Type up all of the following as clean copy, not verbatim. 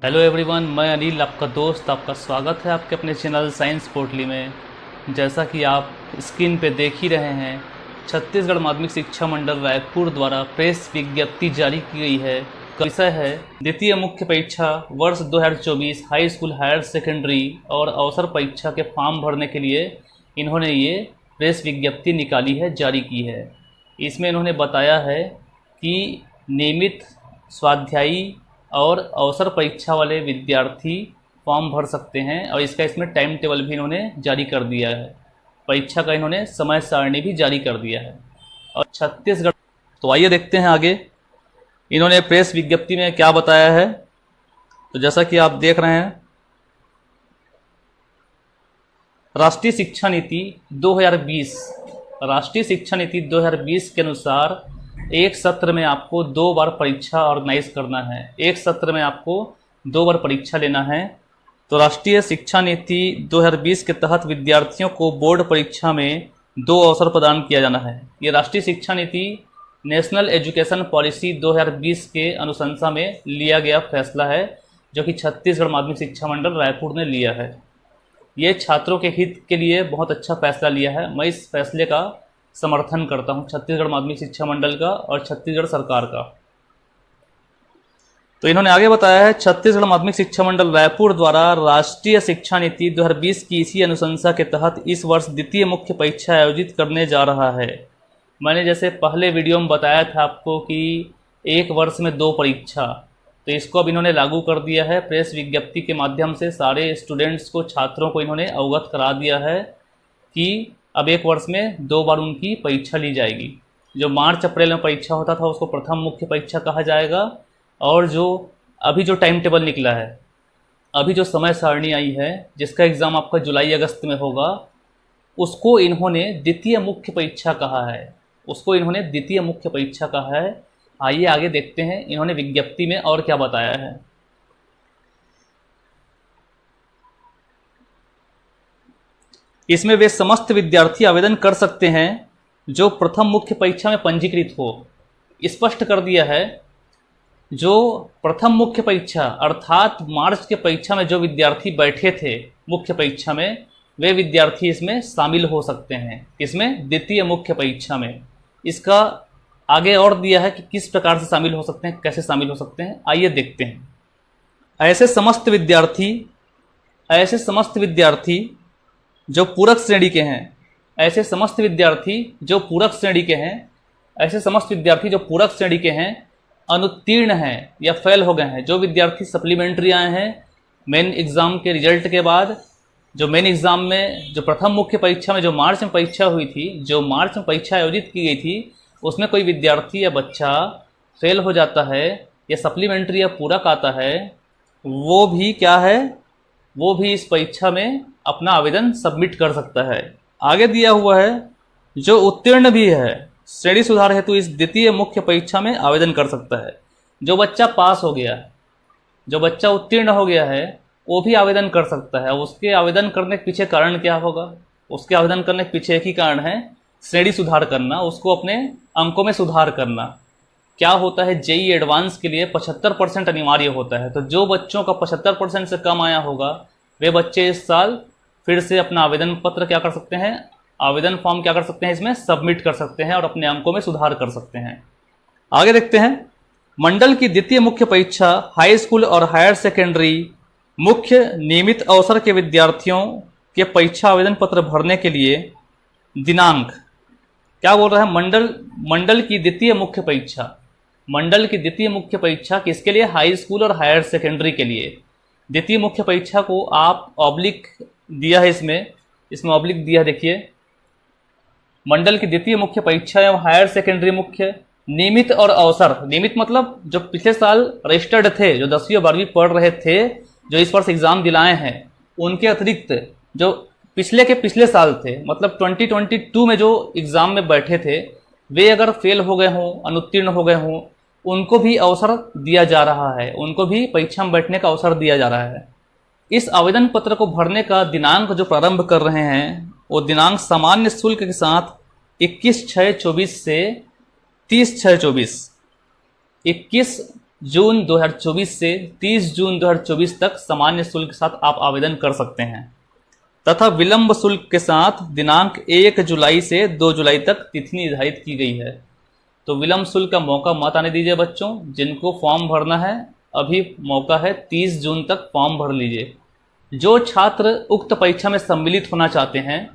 Hello everyone, मैं अनिल आपका दोस्त। आपका स्वागत है आपके अपने चैनल साइंस पोर्टली में। जैसा कि आप स्क्रीन पे देख ही रहे हैं, छत्तीसगढ़ माध्यमिक शिक्षा मंडल रायपुर द्वारा प्रेस विज्ञप्ति जारी की गई है। विषय है द्वितीय मुख्य परीक्षा वर्ष 2024 हाई स्कूल हायर सेकेंडरी और अवसर परीक्षा के फॉर्म भरने के लिए इन्होंने ये प्रेस विज्ञप्ति निकाली है, जारी की है। इसमें इन्होंने बताया है कि नियमित स्वाध्यायी और अवसर परीक्षा वाले विद्यार्थी फॉर्म भर सकते हैं और इसमें टाइम टेबल भी इन्होंने जारी कर दिया है। परीक्षा का इन्होंने समय सारणी भी जारी कर दिया है। और छत्तीसगढ़, तो आइए देखते हैं आगे इन्होंने प्रेस विज्ञप्ति में क्या बताया है। तो जैसा कि आप देख रहे हैं, राष्ट्रीय शिक्षा नीति 2020 के अनुसार एक सत्र में आपको 2 बार परीक्षा ऑर्गेनाइज करना है। एक सत्र में आपको 2 बार परीक्षा लेना है। तो राष्ट्रीय शिक्षा नीति 2020 के तहत विद्यार्थियों को बोर्ड परीक्षा में 2 अवसर प्रदान किया जाना है। ये राष्ट्रीय शिक्षा नीति नेशनल एजुकेशन पॉलिसी 2020 के अनुशंसा में लिया गया फैसला है, जो कि छत्तीसगढ़ माध्यमिक शिक्षा मंडल रायपुर ने लिया है। ये छात्रों के हित के लिए बहुत अच्छा फैसला लिया है। मैं इस फैसले का समर्थन करता हूं, छत्तीसगढ़ माध्यमिक शिक्षा मंडल का और छत्तीसगढ़ सरकार का। तो इन्होंने आगे बताया है, छत्तीसगढ़ माध्यमिक शिक्षा मंडल रायपुर द्वारा राष्ट्रीय शिक्षा नीति 2020 की इसी अनुशंसा के तहत इस वर्ष द्वितीय मुख्य परीक्षा आयोजित करने जा रहा है। मैंने जैसे पहले वीडियो में बताया था आपको कि एक वर्ष में 2 परीक्षा, तो इसको अब इन्होंने लागू कर दिया है। प्रेस विज्ञप्ति के माध्यम से सारे स्टूडेंट्स को, छात्रों को इन्होंने अवगत करा दिया है कि अब एक वर्ष में 2 बार उनकी परीक्षा ली जाएगी। जो मार्च अप्रैल में परीक्षा होता था उसको प्रथम मुख्य परीक्षा कहा जाएगा, और जो अभी जो टाइम टेबल निकला है, अभी जो समय सारणी आई है जिसका एग्ज़ाम आपका जुलाई अगस्त में होगा, उसको इन्होंने द्वितीय मुख्य परीक्षा कहा है। आइए आगे देखते हैं इन्होंने विज्ञप्ति में और क्या बताया है। इसमें वे समस्त विद्यार्थी आवेदन कर सकते हैं जो प्रथम मुख्य परीक्षा में पंजीकृत हो। स्पष्ट कर दिया है, जो प्रथम मुख्य परीक्षा अर्थात मार्च के परीक्षा में जो विद्यार्थी बैठे थे मुख्य परीक्षा में, वे विद्यार्थी इसमें शामिल हो सकते हैं। इसमें द्वितीय मुख्य परीक्षा में इसका आगे और दिया है कि किस प्रकार से शामिल हो सकते हैं, कैसे शामिल हो सकते हैं। आइए देखते हैं। ऐसे समस्त विद्यार्थी जो पूरक श्रेणी के हैं, ऐसे समस्त विद्यार्थी जो पूरक श्रेणी के हैं, अनुत्तीर्ण हैं या फेल हो गए हैं। जो विद्यार्थी सप्लीमेंट्री आए हैं मेन एग्ज़ाम के रिजल्ट के बाद, जो मेन एग्ज़ाम में जो प्रथम मुख्य परीक्षा में जो मार्च में परीक्षा हुई थी, जो मार्च में परीक्षा आयोजित की गई थी, उसमें कोई विद्यार्थी या बच्चा फेल हो जाता है या सप्लीमेंट्री या पूरक आता है, वो भी इस परीक्षा में अपना आवेदन सबमिट कर सकता है। आगे दिया हुआ है, जो उत्तीर्ण भी है श्रेणी सुधार हेतु इस द्वितीय मुख्य परीक्षा में आवेदन कर सकता है। जो बच्चा पास हो गया, जो बच्चा उत्तीर्ण हो गया है, वो भी आवेदन कर सकता है। उसके आवेदन करने के पीछे कारण क्या होगा? उसके आवेदन करने के पीछे एक ही कारण है, श्रेणी सुधार करना, उसको अपने अंकों में सुधार करना। क्या होता है, जेईई एडवांस के लिए 75% अनिवार्य होता है। तो जो बच्चों का 75% से कम आया होगा, वे बच्चे इस साल फिर से अपना आवेदन पत्र क्या कर सकते हैं, आवेदन फॉर्म क्या कर सकते हैं, इसमें सबमिट कर सकते हैं और अपने अंकों में सुधार कर सकते हैं। आगे देखते हैं। मंडल की द्वितीय मुख्य परीक्षा हाई स्कूल और हायर सेकेंडरी मुख्य नियमित अवसर के विद्यार्थियों के परीक्षा आवेदन पत्र भरने के लिए दिनांक क्या बोल रहा है, मंडल की द्वितीय मुख्य परीक्षा किसके लिए? हाई स्कूल और हायर सेकेंडरी के लिए। द्वितीय मुख्य परीक्षा को आप ऑब्लिक दिया है, इसमें ऑब्लिक दिया है, देखिए। मंडल की द्वितीय मुख्य परीक्षा एवं हायर सेकेंडरी मुख्य नियमित और अवसर। नियमित मतलब जो पिछले साल रजिस्टर्ड थे, जो 10वीं और 12वीं पढ़ रहे थे, जो इस वर्ष एग्जाम दिलाए हैं, उनके अतिरिक्त जो पिछले साल थे, मतलब 2022 में जो एग्जाम में बैठे थे, वे अगर फेल हो गए हों, अनुत्तीर्ण हो गए हों, उनको भी अवसर दिया जा रहा है, उनको भी परीक्षा में बैठने का अवसर दिया जा रहा है। इस आवेदन पत्र को भरने का दिनांक जो प्रारंभ कर रहे हैं, वो दिनांक सामान्य शुल्क के साथ 21/6/24 से 30/6/24 21 जून 2024 से 30 जून 2024 तक सामान्य शुल्क के साथ आप आवेदन कर सकते हैं तथा विलंब शुल्क के साथ दिनांक 1 जुलाई से 2 जुलाई तक तिथि निर्धारित की गई है। तो विलंब शुल्क का मौका मत आने दीजिए बच्चों। जिनको फॉर्म भरना है अभी मौका है, 30 जून तक फॉर्म भर लीजिए। जो छात्र उक्त परीक्षा में सम्मिलित होना चाहते हैं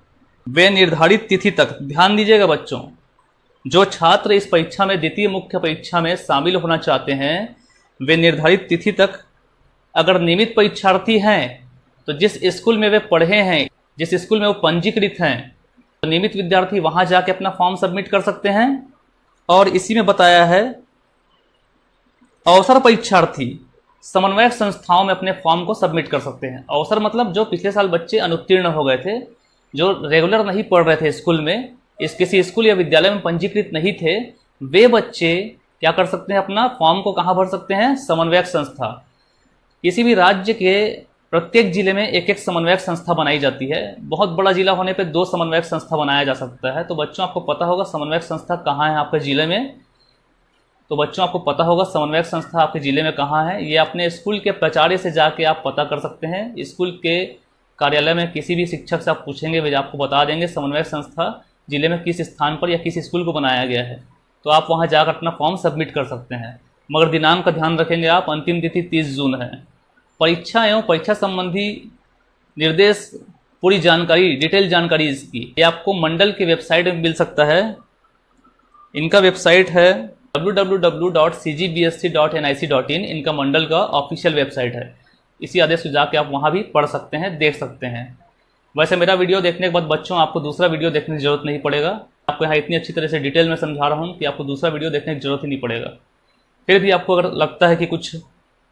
वे निर्धारित तिथि तक, ध्यान दीजिएगा बच्चों, जो छात्र इस परीक्षा में द्वितीय मुख्य परीक्षा में शामिल होना चाहते हैं वे निर्धारित तिथि तक, अगर नियमित परीक्षार्थी हैं तो जिस स्कूल में वे पढ़े हैं, जिस स्कूल में वो पंजीकृत हैं, तो नियमित विद्यार्थी वहां जाके अपना फॉर्म सबमिट कर सकते हैं। और इसी में बताया है अवसर परीक्षार्थी समन्वयक संस्थाओं में अपने फॉर्म को सबमिट कर सकते हैं। अवसर मतलब जो पिछले साल बच्चे अनुत्तीर्ण हो गए थे, जो रेगुलर नहीं पढ़ रहे थे स्कूल में, किसी स्कूल या विद्यालय में पंजीकृत नहीं थे, वे बच्चे क्या कर सकते हैं, अपना फॉर्म को कहाँ भर सकते हैं, समन्वयक संस्था। किसी भी राज्य के प्रत्येक जिले में एक एक समन्वयक संस्था बनाई जाती है। बहुत बड़ा जिला होने पे 2 समन्वयक संस्था बनाया जा सकता है। तो बच्चों आपको पता होगा समन्वयक संस्था कहाँ है आपके जिले में। तो बच्चों आपको पता होगा समन्वयक संस्था आपके ज़िले में कहाँ है। ये अपने स्कूल के प्राचार्य से जाके आप पता कर सकते हैं। स्कूल के कार्यालय में किसी भी शिक्षक से आप पूछेंगे वे आपको बता देंगे समन्वयक संस्था ज़िले में किस स्थान पर या किस स्कूल को बनाया गया है। तो आप वहाँ जाकर अपना फॉर्म सबमिट कर सकते हैं। मगर दिनांक का ध्यान रखेंगे आप, अंतिम तिथि 30 जून है। परीक्षा एवं परीक्षा संबंधी निर्देश, पूरी जानकारी, डिटेल जानकारी इसकी ये आपको मंडल की वेबसाइट में मिल सकता है। इनका वेबसाइट है www.cgbsc.nic.in। इनका मंडल का ऑफिशियल वेबसाइट है। इसी आदेश से जाके आप वहाँ भी पढ़ सकते हैं, देख सकते हैं। वैसे मेरा वीडियो देखने के बाद बच्चों आपको दूसरा वीडियो देखने की जरूरत नहीं पड़ेगा। आपको यहाँ इतनी अच्छी तरह से डिटेल में समझा रहा हूँ कि आपको दूसरा वीडियो देखने की जरूरत ही नहीं पड़ेगा। फिर भी आपको अगर लगता है कि कुछ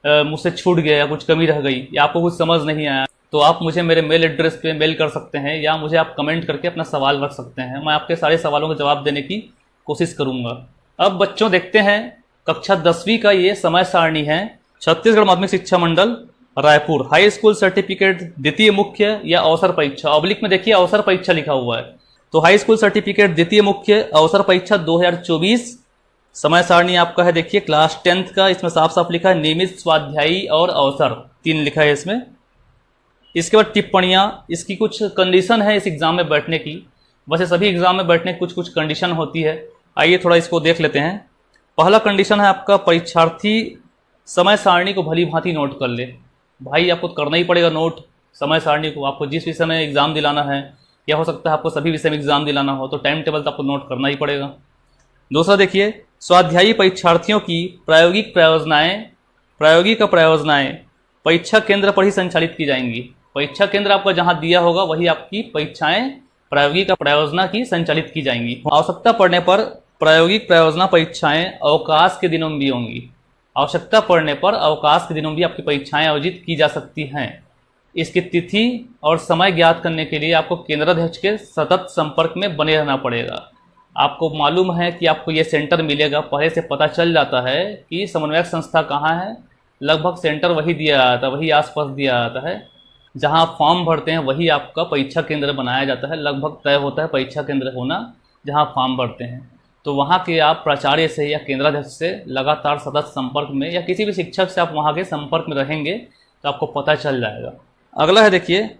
मुझसे छूट गया या कुछ कमी रह गई या आपको कुछ समझ नहीं आया, तो आप मुझे मेरे मेल एड्रेस पे मेल कर सकते हैं या मुझे आप कमेंट करके अपना सवाल रख सकते हैं। मैं आपके सारे सवालों का जवाब देने की कोशिश करूँगा। अब बच्चों देखते हैं कक्षा 10वीं का ये समय सारणी है। छत्तीसगढ़ माध्यमिक शिक्षा मंडल रायपुर हाई स्कूल सर्टिफिकेट द्वितीय मुख्य या अवसर परीक्षा, ऑब्लिक में देखिए अवसर परीक्षा लिखा हुआ है। तो हाई स्कूल सर्टिफिकेट द्वितीय मुख्य अवसर परीक्षा 2024 समय सारणी आपका है। देखिए क्लास 10th का इसमें साफ साफ लिखा है नियमित स्वाध्यायी और अवसर 3 लिखा है इसमें। इसके बाद टिप्पणियाँ, इसकी कुछ कंडीशन है इस एग्ज़ाम में बैठने की। वैसे सभी एग्ज़ाम में बैठने की कुछ कुछ कंडीशन होती है। आइए थोड़ा इसको देख लेते हैं। पहला कंडीशन है आपका, परीक्षार्थी समय सारणी को भली भांति नोट कर ले। भाई आपको करना ही पड़ेगा नोट समय सारणी को। आपको जिस विषय में एग्ज़ाम दिलाना है या हो सकता है आपको सभी विषय में एग्ज़ाम दिलाना हो, तो टाइम टेबल तो आपको नोट करना ही पड़ेगा। दूसरा देखिए, स्वाध्यायी परीक्षार्थियों की प्रायोगिक प्रयोजनाएँ परीक्षा केंद्र पर ही संचालित की जाएंगी। परीक्षा केंद्र आपका जहाँ दिया होगा वही आपकी परीक्षाएँ प्रायोगिक प्रयोजना की संचालित की जाएंगी। आवश्यकता पड़ने पर प्रायोगिक प्रयोजना परीक्षाएं अवकाश के दिनों में भी होंगी। आवश्यकता पड़ने पर अवकाश के दिनों में भी आपकी परीक्षाएं आयोजित की जा सकती हैं। इसकी तिथि और समय ज्ञात करने के लिए आपको केंद्राध्यक्ष के सतत संपर्क में बने रहना पड़ेगा। आपको मालूम है कि आपको ये सेंटर मिलेगा, पहले से पता चल जाता है कि समन्वयक संस्था कहाँ है। लगभग सेंटर वही दिया जाता है, वही आसपास दिया जाता है। जहाँ आप फॉर्म भरते हैं वही आपका परीक्षा केंद्र बनाया जाता है। लगभग तय होता है परीक्षा केंद्र होना जहाँ फॉर्म भरते हैं। तो वहाँ के आप प्राचार्य से या केंद्राध्यक्ष से लगातार सतत संपर्क में या किसी भी शिक्षक से आप वहाँ के संपर्क में रहेंगे तो आपको पता चल जाएगा। अगला है देखिए,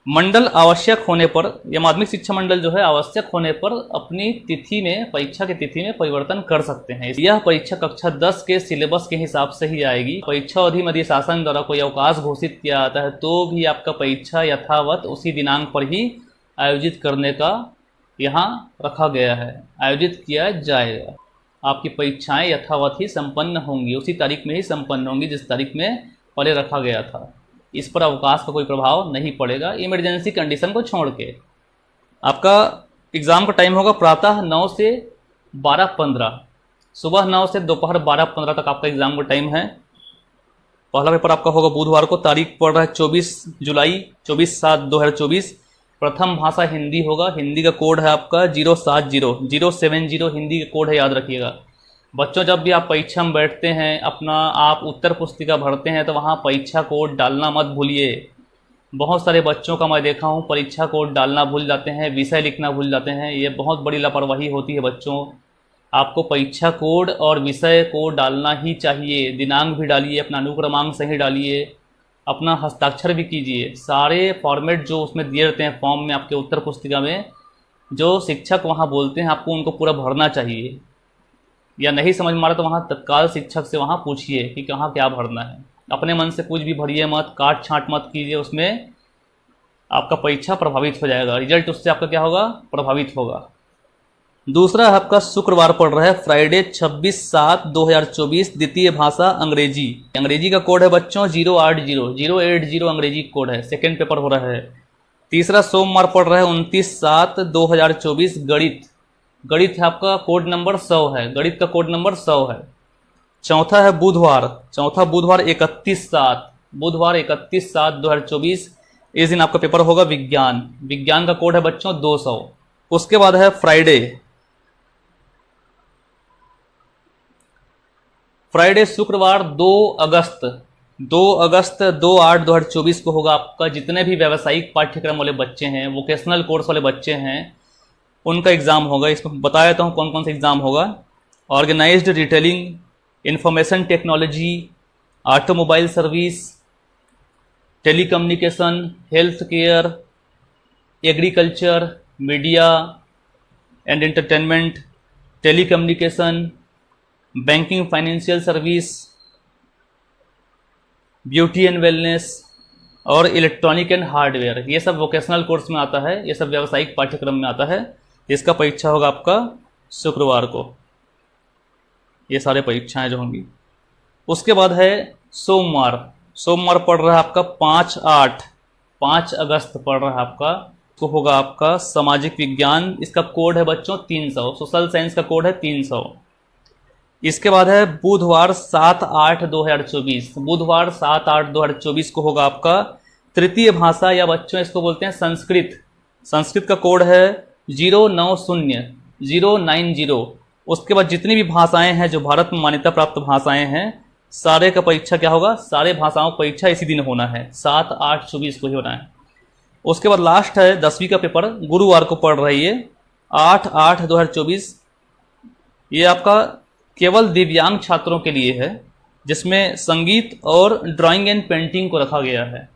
मंडल आवश्यक होने पर, या माध्यमिक शिक्षा मंडल जो है आवश्यक होने पर अपनी तिथि में, परीक्षा की तिथि में परिवर्तन कर सकते हैं। यह परीक्षा कक्षा 10 के सिलेबस के हिसाब से ही आएगी। परीक्षा अवधि में यदि शासन द्वारा कोई अवकाश घोषित किया जाता है तो भी आपका परीक्षा यथावत उसी दिनांक पर ही आयोजित करने का यहाँ रखा गया है, आयोजित किया जाएगा। आपकी परीक्षाएं यथावत ही संपन्न होंगी, उसी तारीख में ही संपन्न होंगी जिस तारीख में पहले रखा गया था। इस पर अवकाश का कोई प्रभाव नहीं पड़ेगा, इमरजेंसी कंडीशन को छोड़ के। आपका एग्ज़ाम का टाइम होगा प्रातः 9 से 12:15, सुबह 9 से दोपहर 12:15 तक आपका एग्ज़ाम का टाइम है। पहला पेपर आपका होगा बुधवार को, तारीख पड़ रहा है 24 जुलाई 24/7/2024। प्रथम भाषा हिंदी होगा। हिंदी का कोड है आपका 070 हिंदी का कोड है, याद रखिएगा। बच्चों जब भी आप परीक्षा में बैठते हैं, अपना आप उत्तर पुस्तिका भरते हैं तो वहाँ परीक्षा कोड डालना मत भूलिए। बहुत सारे बच्चों का मैं देखा हूँ परीक्षा कोड डालना भूल जाते हैं, विषय लिखना भूल जाते हैं। ये बहुत बड़ी लापरवाही होती है बच्चों। आपको परीक्षा कोड और विषय को डालना ही चाहिए। दिनांक भी डालिए, अपना अनुक्रमांक सही डालिए, अपना हस्ताक्षर भी कीजिए। सारे फॉर्मेट जो उसमें दिए रहते हैं फॉर्म में, आपके उत्तर पुस्तिका में, जो शिक्षक वहाँ बोलते हैं आपको उनको पूरा भरना चाहिए। या नहीं समझ में आ रहा तो वहाँ तत्काल शिक्षक से वहाँ पूछिए कि कहाँ क्या भरना है। अपने मन से कुछ भी भरिए मत, काट छाँट मत कीजिए, उसमें आपका परीक्षा प्रभावित हो जाएगा, रिजल्ट उससे आपका क्या होगा, प्रभावित होगा। दूसरा आपका शुक्रवार पड़ रहा है फ्राइडे 26/7/2024, द्वितीय भाषा अंग्रेजी। अंग्रेजी का कोड है बच्चों 080 अंग्रेजी कोड है, सेकेंड पेपर हो रहा है। तीसरा सोमवार पड़ रहा है 29/7/2024, गणित। गणित है आपका कोड नंबर 100 है, गणित का कोड नंबर 100 है। चौथा है बुधवार, चौथा बुधवार 31/7/2024, इस दिन आपका पेपर होगा विज्ञान। विज्ञान का कोड है बच्चों 200। उसके बाद है फ्राइडे शुक्रवार 2/8/2024 को होगा आपका, जितने भी व्यावसायिक पाठ्यक्रम वाले बच्चे हैं, वोकेशनल कोर्स वाले बच्चे हैं, उनका एग्ज़ाम होगा। इसमें बता देता हूँ कौन कौन सा एग्ज़ाम होगा। Organised retailing, information technology, automobile service, telecommunication, health care, agriculture, media and entertainment, telecommunication, banking financial service, beauty and wellness और इलेक्ट्रॉनिक एंड हार्डवेयर। ये सब वोकेशनल कोर्स में आता है, ये सब व्यावसायिक पाठ्यक्रम में आता है। इसका परीक्षा होगा आपका शुक्रवार को, ये सारे परीक्षाएं जो होंगी। उसके बाद है सोमवार, सोमवार पड़ रहा है आपका 5 अगस्त पड़ रहा है आपका, तो होगा आपका सामाजिक विज्ञान। इसका कोड है बच्चों 300, सोशल साइंस का कोड है 300। इसके बाद है बुधवार 7/8/2024, बुधवार 7/8/2024 को होगा आपका तृतीय भाषा, या बच्चों इसको बोलते हैं संस्कृत। संस्कृत का कोड है 090। उसके बाद जितनी भी भाषाएं हैं जो भारत में मान्यता प्राप्त भाषाएं हैं, सारे का परीक्षा क्या होगा, सारे भाषाओं का परीक्षा इसी दिन होना है, 7/8/24 को ही होना है। उसके बाद लास्ट है 10वीं का पेपर, गुरुवार को पढ़ रही है 8/8/2024। ये आपका केवल दिव्यांग छात्रों के लिए है, जिसमें संगीत और ड्राइंग एंड पेंटिंग को रखा गया है।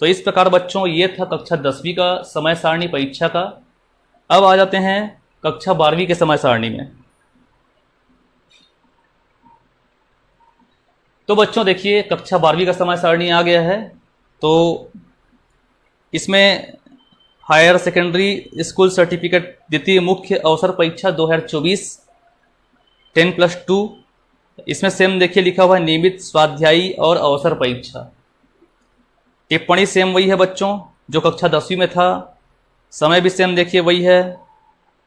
तो इस प्रकार बच्चों ये था कक्षा 10वीं का समय सारणी परीक्षा का। अब आ जाते हैं कक्षा 12वीं के समय सारणी में। तो बच्चों देखिए कक्षा 12वीं का समय सारणी आ गया है। तो इसमें हायर सेकेंडरी स्कूल सर्टिफिकेट द्वितीय मुख्य अवसर परीक्षा 2024 10+2, इसमें सेम देखिए लिखा हुआ है नियमित स्वाध्यायी और अवसर परीक्षा। टिप्पणी सेम वही है बच्चों जो कक्षा 10वीं में था, समय भी सेम देखिए वही है,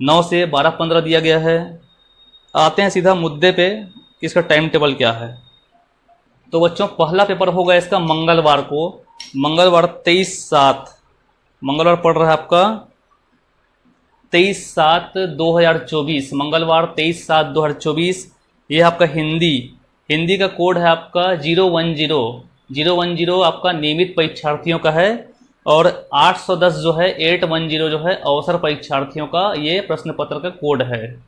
9 से 12:15 दिया गया है। आते हैं सीधा मुद्दे पे, इसका टाइम टेबल क्या है। तो बच्चों पहला पेपर होगा इसका मंगलवार को, मंगलवार 23/7, मंगलवार पड़ रहा है आपका 23/7/2024, मंगलवार 23/7/2024। ये आपका हिंदी का कोड है आपका 010 आपका नियमित परीक्षार्थियों का है, और 810 जो है 810 जो है अवसर परीक्षार्थियों का ये प्रश्न पत्र का कोड है।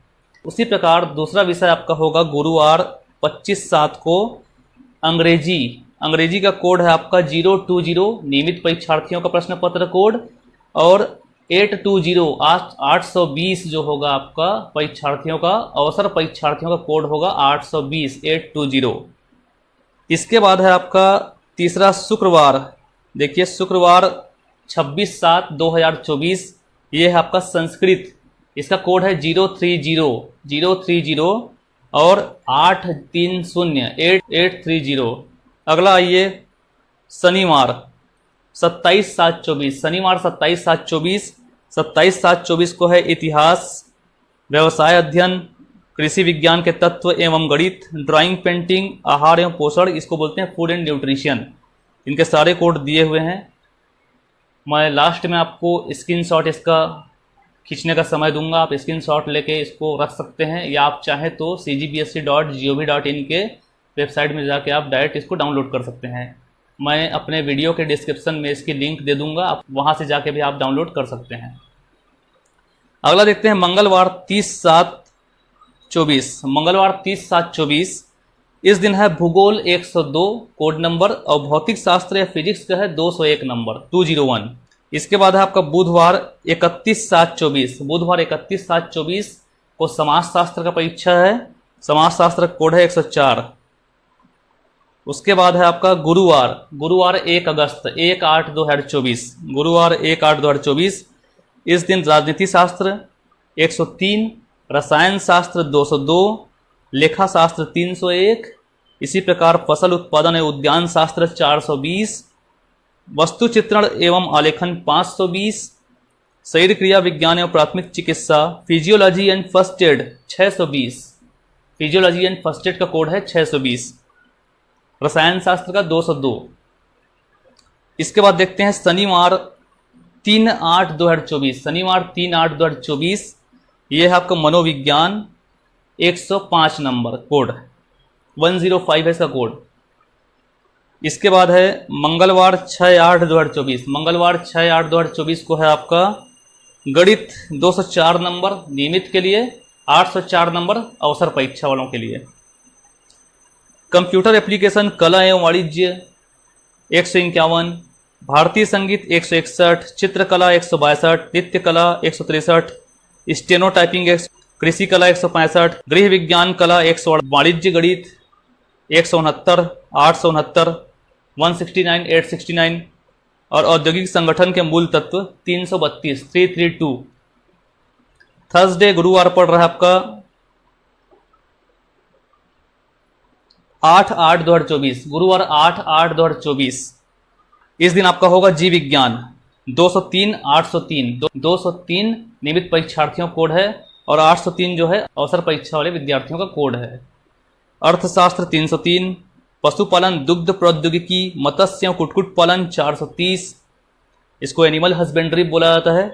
उसी प्रकार दूसरा विषय आपका होगा गुरुवार 25/7 को अंग्रेजी का कोड है आपका 020 नियमित परीक्षार्थियों का प्रश्न पत्र कोड, और 820 जो होगा आपका परीक्षार्थियों का अवसर परीक्षार्थियों का कोड होगा 820। इसके बाद है आपका तीसरा शुक्रवार, देखिए शुक्रवार 26/7/2024, ये है आपका संस्कृत, इसका कोड है 030 और 830। अगला आइए शनिवार 27/7/24, शनिवार 27/7/24 को है इतिहास, व्यवसाय अध्ययन, कृषि विज्ञान के तत्व एवं गणित, ड्राइंग पेंटिंग, आहार एवं पोषण, इसको बोलते हैं फूड एंड न्यूट्रिशन। इनके सारे कोड दिए हुए हैं। मैं लास्ट में आपको स्क्रीनशॉट इसका खींचने का समय दूंगा, आप स्क्रीनशॉट लेके इसको रख सकते हैं, या आप चाहें तो cgbsc.gov.in के वेबसाइट में जाके आप डायरेक्ट इसको डाउनलोड कर सकते हैं। मैं अपने वीडियो के डिस्क्रिप्शन में इसकी लिंक दे दूंगा, आप वहाँ से जाके भी आप डाउनलोड कर सकते हैं। अगला देखते हैं मंगलवार 24 मंगलवार 30/7/24। इस दिन है भूगोल 102 कोड नंबर, और भौतिक शास्त्र या फिजिक्स का है 201 नंबर 201। इसके बाद है आपका बुधवार 31/7/24। बुधवार 31/7/24 को समाजशास्त्र का परीक्षा है। समाजशास्त्र कोड है 104। उसके बाद है आपका गुरुवार 1 अगस्त 1/8/2024। गुरुवार 1/8/2024। इस दिन राजनीति शास्त्र 103, रसायन शास्त्र 202, लेखा शास्त्र 301, इसी प्रकार फसल उत्पादन एवं उद्यान शास्त्र 420, वस्तु चित्रण एवं आलेखन 520, शरीर क्रिया विज्ञान एवं प्राथमिक चिकित्सा physiology and first aid 620। Physiology and first aid का कोड है 620। रसायन शास्त्र का 202। इसके बाद देखते हैं शनिवार 3/8/2024। शनिवार 3/8/2024 ये है आपका मनोविज्ञान 105 नंबर कोड, 105 है इसका कोड। इसके बाद है मंगलवार 6/8/2024। मंगलवार 6/8/2024 को है आपका गणित 204 नंबर नियमित के लिए, 804 नंबर अवसर परीक्षा वालों के लिए। कंप्यूटर एप्लीकेशन कला एवं वाणिज्य 151, भारतीय संगीत 161, चित्रकला 162, नृत्य कला 163, स्टेनो टाइपिंग, कृषि कला 165, गृह विज्ञान कला 100, वाणिज्य गणित 169, 869, 169, 869, और औद्योगिक संगठन के मूल तत्व 332, 332। थर्सडे गुरुवार पड़ रहा है आपका 8/8/2024। गुरुवार 8/8/2024। इस दिन आपका होगा जीव विज्ञान 203, 803। 203 नियमित परीक्षार्थियों का कोड है, और 803 जो है अवसर परीक्षा वाले विद्यार्थियों का कोड है। अर्थशास्त्र 303, पशुपालन दुग्ध प्रौद्योगिकी मत्स्य एवं कुक्कुट पालन 430, इसको एनिमल हस्बेंड्री बोला जाता है।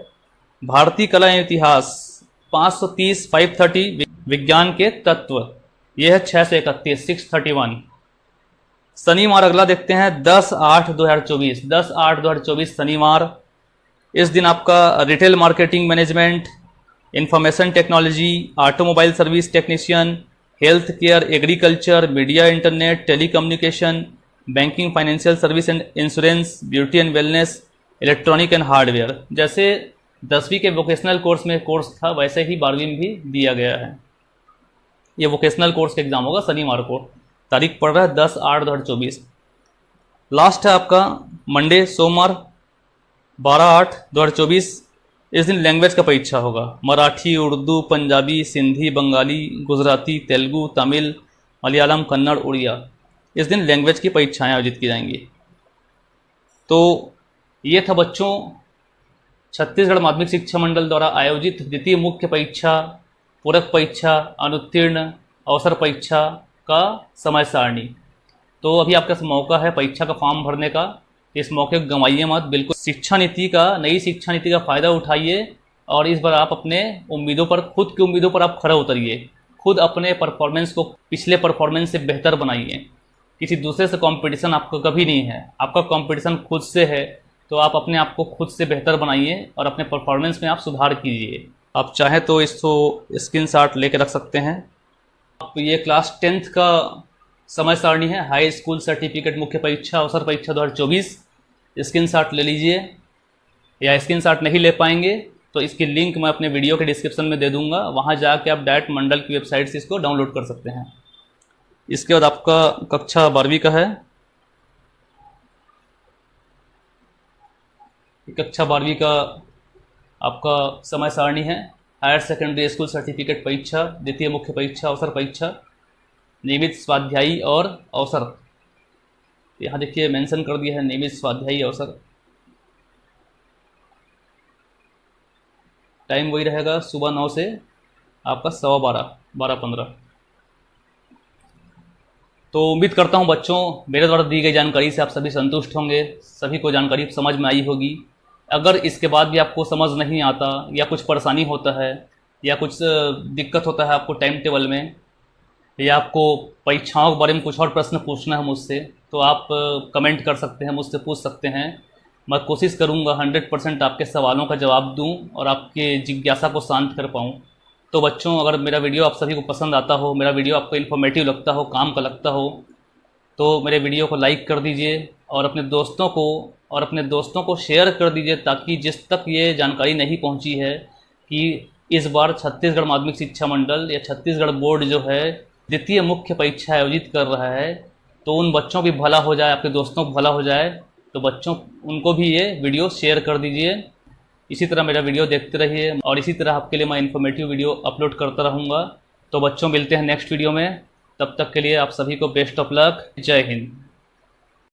भारतीय कला एवं इतिहास 530, 530, विज्ञान के तत्व यह है 631, 631। शनिवार अगला देखते हैं 10/8/2024। 10/8/2024 शनिवार। इस दिन आपका retail marketing management, information technology, automobile service technician, health care, agriculture, media, internet, telecommunication, banking, financial service and insurance, beauty and wellness, electronic and hardware, जैसे 10वीं के वोकेशनल कोर्स में कोर्स था वैसे ही 12वीं में भी दिया गया है। ये वोकेशनल कोर्स का एग्जाम होगा शनिवार को, तारीख पड़ रहा है 10/8/2024। लास्ट है आपका मंडे सोमवार 12/8/2024। इस दिन लैंग्वेज का परीक्षा होगा। मराठी, उर्दू, पंजाबी, सिंधी, बंगाली, गुजराती, तेलुगु, तमिल, मलयालम, कन्नड़, उड़िया, इस दिन लैंग्वेज की परीक्षाएं आयोजित की जाएंगी। तो ये था बच्चों छत्तीसगढ़ माध्यमिक शिक्षा मंडल द्वारा आयोजित द्वितीय मुख्य परीक्षा, पूरक परीक्षा, अनुत्तीर्ण, अवसर परीक्षा का समय सारणी। तो अभी आपका मौका है परीक्षा का फॉर्म भरने का, इस मौके को गंवाइए मत। बिल्कुल शिक्षा नीति का, नई शिक्षा नीति का फ़ायदा उठाइए, और इस बार आप अपने उम्मीदों पर, खुद की उम्मीदों पर आप खरा उतरिए। खुद अपने परफॉर्मेंस को पिछले परफॉर्मेंस से बेहतर बनाइए। किसी दूसरे से कंपटीशन आपका कभी नहीं है, आपका कंपटीशन खुद से है। तो आप अपने आप को खुद से बेहतर बनाइए और अपने परफॉर्मेंस में आप सुधार कीजिए। आप चाहें तो इसको स्क्रीनशॉट लेके रख सकते हैं। आप ये क्लास 10th का समय सारणी है, हाई स्कूल सर्टिफिकेट मुख्य परीक्षा अवसर परीक्षा 2024। स्क्रीनशॉट ले लीजिए, या स्क्रीनशॉट नहीं ले पाएंगे तो इसकी लिंक मैं अपने वीडियो के डिस्क्रिप्शन में दे दूंगा, वहाँ जाके आप डायरेक्ट मंडल की वेबसाइट से इसको डाउनलोड कर सकते हैं। इसके बाद आपका कक्षा 12वीं का है। कक्षा 12वीं का आपका समय सारणी है, हायर सेकेंडरी स्कूल सर्टिफिकेट परीक्षा, द्वितीय मुख्य परीक्षा, अवसर परीक्षा, नियमित स्वाध्यायी और अवसर। यहाँ देखिए मेंशन कर दिया है नियमित स्वाध्यायी अवसर। टाइम वही रहेगा, सुबह 9 से आपका 12:15, 12:15। तो उम्मीद करता हूँ बच्चों मेरे द्वारा दी गई जानकारी से आप सभी संतुष्ट होंगे, सभी को जानकारी समझ में आई होगी। अगर इसके बाद भी आपको समझ नहीं आता, या कुछ परेशानी होता है, या कुछ दिक्कत होता है आपको टाइम टेबल में, या आपको परीक्षाओं के बारे में कुछ और प्रश्न पूछना है मुझसे, तो आप कमेंट कर सकते हैं, मुझसे पूछ सकते हैं। मैं कोशिश करूंगा 100% आपके सवालों का जवाब दूं और आपके जिज्ञासा को शांत कर पाऊं। तो बच्चों, अगर मेरा वीडियो आप सभी को पसंद आता हो, मेरा वीडियो आपको इन्फॉर्मेटिव लगता हो, काम का लगता हो, तो मेरे वीडियो को लाइक कर दीजिए और अपने दोस्तों को शेयर कर दीजिए, ताकि जिस तक ये जानकारी नहीं पहुंची है कि इस बार छत्तीसगढ़ माध्यमिक शिक्षा मंडल या छत्तीसगढ़ बोर्ड जो है द्वितीय मुख्य परीक्षा आयोजित कर रहा है, तो उन बच्चों की भला हो जाए, आपके दोस्तों को भला हो जाए, तो बच्चों उनको भी ये वीडियो शेयर कर दीजिए। इसी तरह मेरा वीडियो देखते रहिए और इसी तरह आपके लिए मैं इन्फॉर्मेटिव वीडियो अपलोड करता रहूँगा। तो बच्चों, मिलते हैं नेक्स्ट वीडियो में। तब तक के लिए आप सभी को बेस्ट ऑफ लक। जय हिंद।